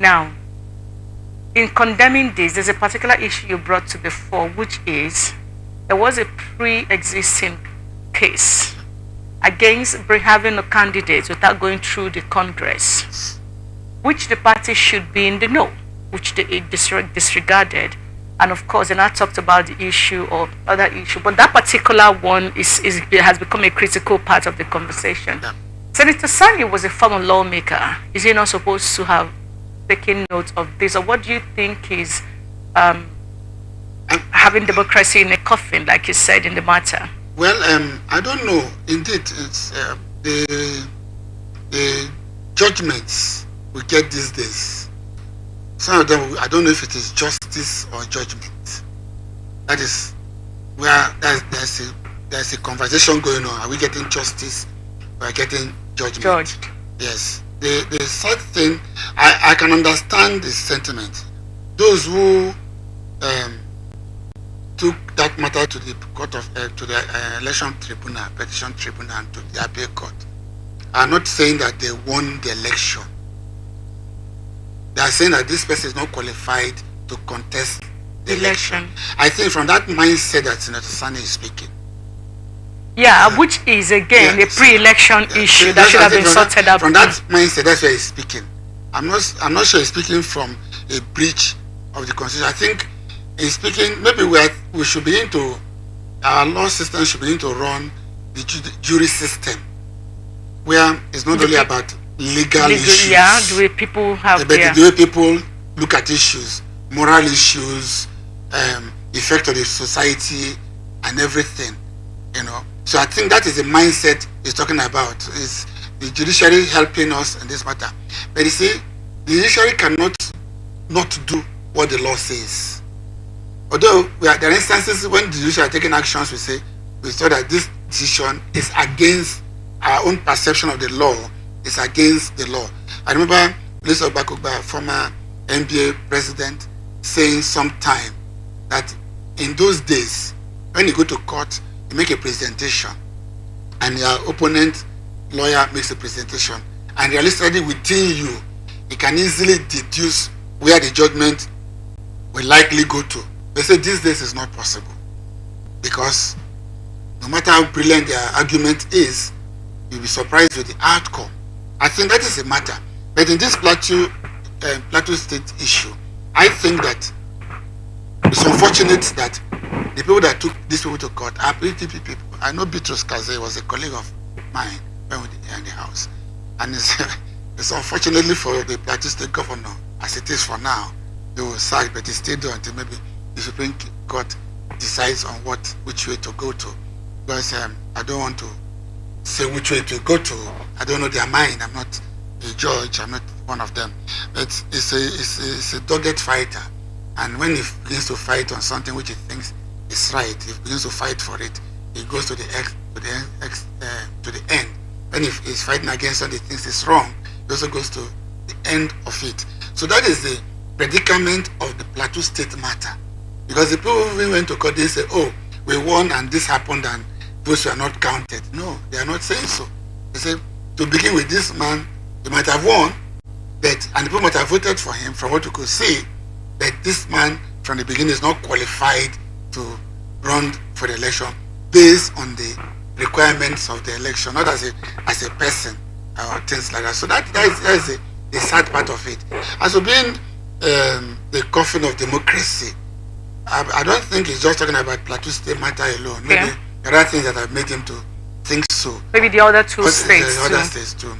Now, in condemning this, there's a particular issue you brought to the fore, which is there was a pre-existing case against having a candidate without going through the Congress, which the party should be in the know, which they disregarded. And of course, they now talked about the issue or other issue, but that particular one has become a critical part of the conversation. Yeah. Senator Sani was a former lawmaker. Is he not supposed to have taken note of this, or what do you think is having democracy in a coffin, like you said in the matter? Well, I don't know. Indeed, it's the judgments we get these days. Some of them, I don't know if it is justice or judgment. That is where there's a conversation going on. Are we getting justice or are we getting judgment? Judged. Yes. The sad thing, I can understand the sentiment. Those who took that matter to the court of to the election tribunal, petition tribunal, and to the appeal court, are not saying that they won the election. They are saying that this person is not qualified to contest the election. I think from that mindset that Senator Sani is speaking. Yeah, which is again a pre-election issue that should have been sorted out. From that mindset, that's where he's speaking. I'm not sure he's speaking from a breach of the constitution. I think he's speaking. Maybe we should begin to, our law system should begin to run the jury system, where it's not only about legal issues. Yeah, the way people have, but the way people look at issues, moral issues, effect of the society, and everything. You know. So I think that is the mindset he's talking about. Is the judiciary helping us in this matter? But you see, the judiciary cannot not do what the law says. Although there are instances when the judiciary are taking actions, we saw that this decision is against our own perception of the law. It's against the law. I remember Lisa Obakuba, former NBA president, saying sometime that in those days, when you go to court, you make a presentation, and your opponent lawyer makes a presentation, and realistically within you, you can easily deduce where the judgment will likely go to. They say these days is not possible, because no matter how brilliant their argument is, you'll be surprised with the outcome. I think that is a matter. But in this Plateau State issue, I think that it's unfortunate that the people that took these people to court are PDP people. I know Bitrus Kaze was a colleague of mine when we were in the house. And it's unfortunately for the Plateau State governor, as it is for now, they will sack, but it's still done until maybe the Supreme Court decides on which way to go to. Because I don't want to say which way to go to. I don't know their mind. I'm not a judge. I'm not one of them. But it's a dogged fighter. And when he begins to fight on something which he thinks is right, he begins to fight for it, he goes to the end. And if he's fighting against something he thinks is wrong, he also goes to the end of it. So that is the predicament of the Plateau State matter. Because the people who went to court, they say, oh, we won and this happened and those were not counted. No, they are not saying so. They say, to begin with, this man, he might have won, and the people might have voted for him from what you could see, that this man from the beginning is not qualified to run for the election based on the requirements of the election, not as a person or things like that. So that is the sad part of it. As for being the coffin of democracy, I don't think he's just talking about Plateau State matter alone. Maybe there are things that have made him to think so. Maybe the other two states too.